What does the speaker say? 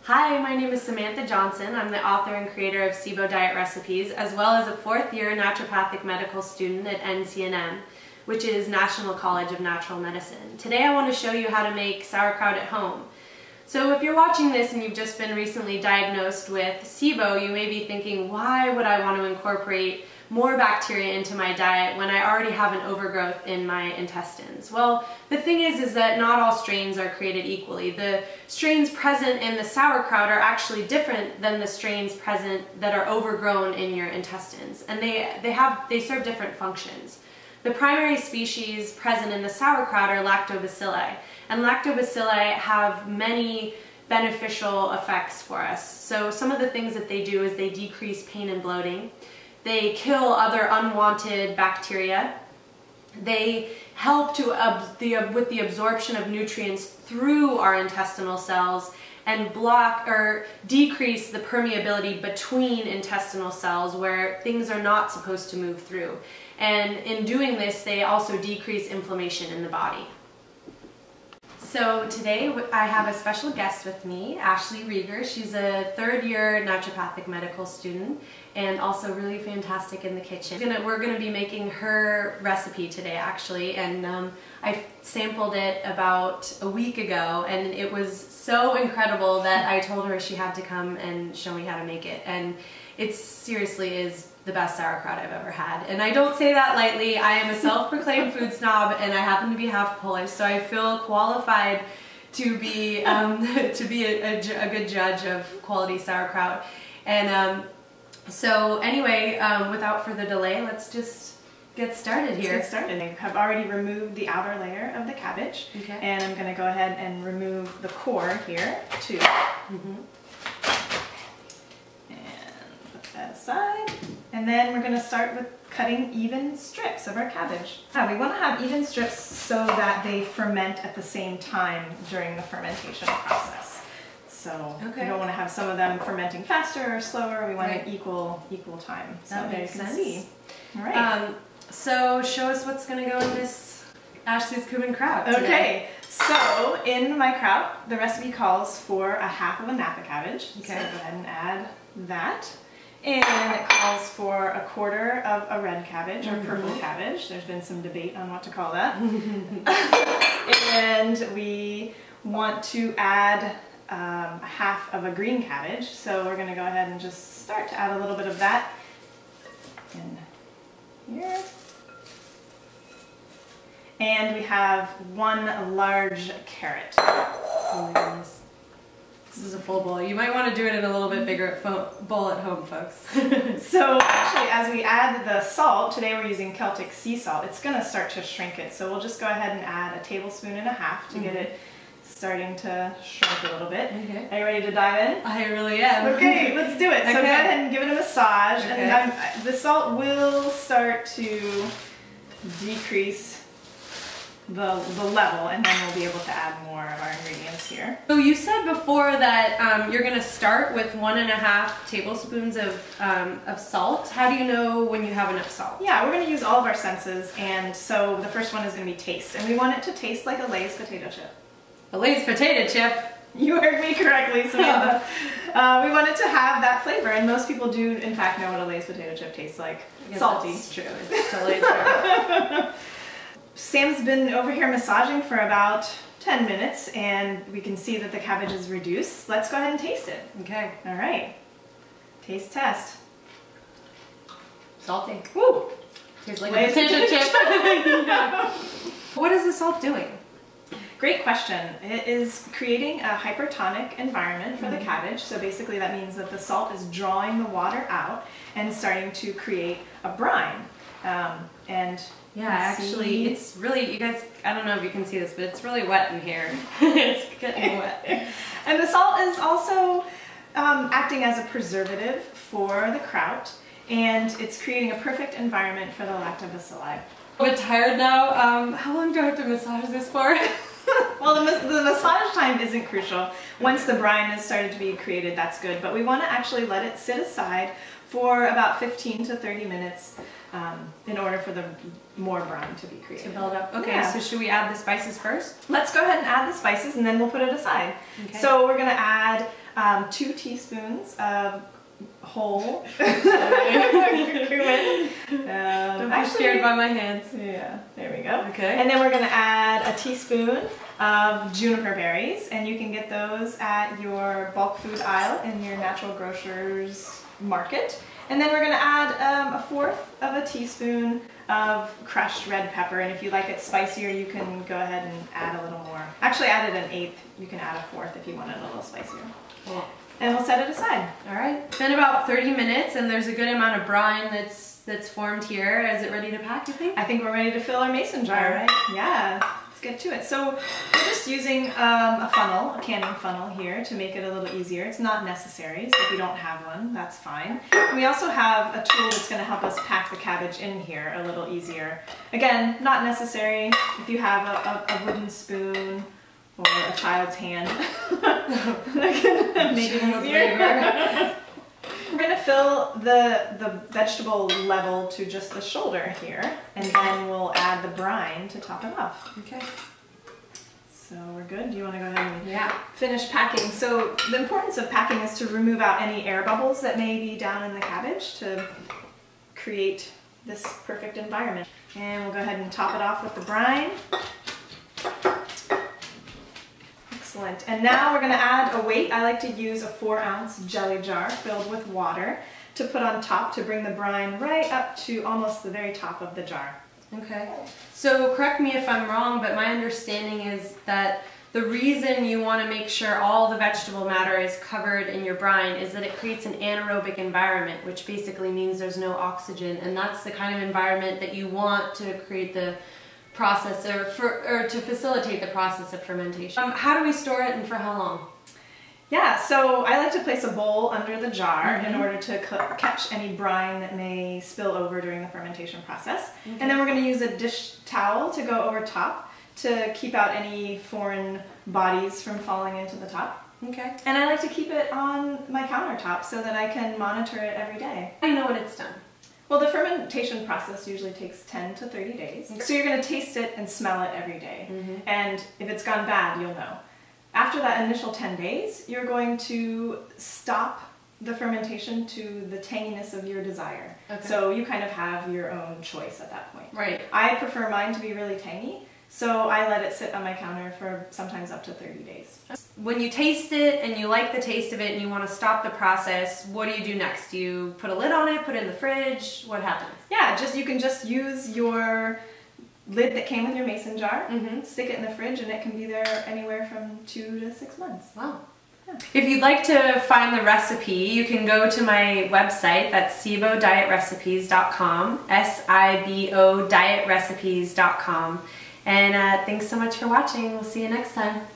Hi, my name is Samantha Johnson. I'm the author and creator of SIBO diet recipes, as well as a fourth-year naturopathic medical student at NCNM, which is National College of Natural Medicine. Today I want to show you how to make sauerkraut at home. So if you're watching this and you've just been recently diagnosed with SIBO, you may be thinking, why would I want to incorporate more bacteria into my diet when I already have an overgrowth in my intestines? Well, the thing is that not all strains are created equally. The strains present in the sauerkraut are actually different than the strains present that are overgrown in your intestines, and they serve different functions. The primary species present in the sauerkraut are lactobacilli, and lactobacilli have many beneficial effects for us. So some of the things that they do is they decrease pain and bloating. They kill other unwanted bacteria. They help with the absorption of nutrients through our intestinal cells and block or decrease the permeability between intestinal cells where things are not supposed to move through. And in doing this, they also decrease inflammation in the body. So today I have a special guest with me, Ashley Rieger. She's a third-year naturopathic medical student and also really fantastic in the kitchen. We're going to be making her recipe today, actually, and I sampled it about a week ago, and it was so incredible that I told her she had to come and show me how to make it. And it seriously is the best sauerkraut I've ever had. And I don't say that lightly. I am a self-proclaimed food snob, and I happen to be half Polish, so I feel qualified to be a good judge of quality sauerkraut. And so anyway, without further delay, let's just get started here. Let's get started. I have already removed the outer layer of the cabbage, okay, and I'm going to go ahead and remove the core here too. And put that aside. And then we're going to start with cutting even strips of our cabbage. We want to have even strips so that they ferment at the same time during the fermentation process. So we don't want to have some of them fermenting faster or slower. We want an equal time. So that makes sense. See. All right. So show us what's going to go in this Ashley's Cumin kraut today. Okay. So in my kraut, the recipe calls for a half of a Napa cabbage. Okay. So go ahead and add that. And it calls for a quarter of a red cabbage or purple cabbage. There's been some debate on what to call that. And we want to add a half of a green cabbage. So we're going to go ahead and just start to add a little bit of that in here. And we have one large carrot. Oh my goodness. This is a full bowl. You might want to do it in a little bit bigger bowl at home, folks. So actually, as we add the salt, today we're using Celtic sea salt, it's going to start to shrink it. So we'll just go ahead and add a tablespoon and a half to get it starting to shrink a little bit. Okay. Are you ready to dive in? I really am. Okay, let's do it. So go ahead and give it a massage. Okay. And the salt will start to decrease the level, and then we'll be able to add more of our ingredients here. So you said before that you're going to start with 1.5 tablespoons of salt. How do you know when you have enough salt? Yeah, we're going to use all of our senses, and so the first one is going to be taste, and we want it to taste like a Lay's potato chip. A Lay's potato chip? You heard me correctly, Samantha. We want it to have that flavor, and most people do in fact know what a Lay's potato chip tastes like. Salty. It's true. It's totally true. Sam's been over here massaging for about 10 minutes, and we can see that the cabbage is reduced. Let's go ahead and taste it. Okay. All right. Taste test. Salty. Woo! Tastes like a potato chip. What is the salt doing? Great question. It is creating a hypertonic environment for the cabbage. So basically that means that the salt is drawing the water out and starting to create a brine. Yeah, actually, it's really, you guys, I don't know if you can see this, but it's really wet in here. It's getting wet. And the salt is also acting as a preservative for the kraut, and it's creating a perfect environment for the lactobacilli. I'm a bit tired now. How long do I have to massage this for? Well, the massage time isn't crucial. Once the brine has started to be created, that's good, but we want to actually let it sit aside for about 15 to 30 minutes in order for the more brine to be created. To build up. Okay, so should we add the spices first? Let's go ahead and add the spices and then we'll put it aside. Okay. So we're going to add 2 teaspoons of whole cumin. Don't be scared by my hands. Yeah, there we go. Okay. And then we're going to add a teaspoon of juniper berries, and you can get those at your bulk food aisle in your natural grocer's market. And then we're going to add 1/4 of a teaspoon of crushed red pepper, and if you like it spicier, you can go ahead and add a little more. Actually, I added 1/8. You can add 1/4 if you want it a little spicier. Cool. And we'll set it aside. All right. It's been about 30 minutes, and there's a good amount of brine that's formed here. Is it ready to pack, you think? I think we're ready to fill our mason jar. All right. Yeah. Let's get to it. So we're just using a funnel, a canning funnel here to make it a little easier. It's not necessary, so if you don't have one, that's fine. And we also have a tool that's going to help us pack the cabbage in here a little easier. Again, not necessary. If you have a wooden spoon or a child's hand, that can make it easier. We're going to fill the vegetable level to just the shoulder here, and then we'll add the brine to top it off. Okay. So we're good. Do you want to go ahead and finish packing? So the importance of packing is to remove out any air bubbles that may be down in the cabbage to create this perfect environment. And we'll go ahead and top it off with the brine. Excellent. And now we're going to add a weight. I like to use a 4-ounce jelly jar filled with water to put on top to bring the brine right up to almost the very top of the jar. Okay. So correct me if I'm wrong, but my understanding is that the reason you want to make sure all the vegetable matter is covered in your brine is that it creates an anaerobic environment, which basically means there's no oxygen, and that's the kind of environment that you want to create the process or to facilitate the process of fermentation. How do we store it and for how long? Yeah, so I like to place a bowl under the jar in order to catch any brine that may spill over during the fermentation process. And then we're going to use a dish towel to go over top to keep out any foreign bodies from falling into the top. Okay. And I like to keep it on my countertop so that I can monitor it every day. How do you know when it's done? Well, the fermentation process usually takes 10 to 30 days. So you're going to taste it and smell it every day. And if it's gone bad, you'll know. After that initial 10 days, you're going to stop the fermentation to the tanginess of your desire. Okay. So you kind of have your own choice at that point. Right. I prefer mine to be really tangy, so I let it sit on my counter for sometimes up to 30 days. When you taste it and you like the taste of it and you want to stop the process, what do you do next? Do you put a lid on it, put it in the fridge? What happens? Yeah, you can just use your lid that came with your mason jar, stick it in the fridge, and it can be there anywhere from 2 to 6 months. Wow. Yeah. If you'd like to find the recipe, you can go to my website. That's SIBODietRecipes.com, SIBO dietrecipes.com. And thanks so much for watching. We'll see you next time.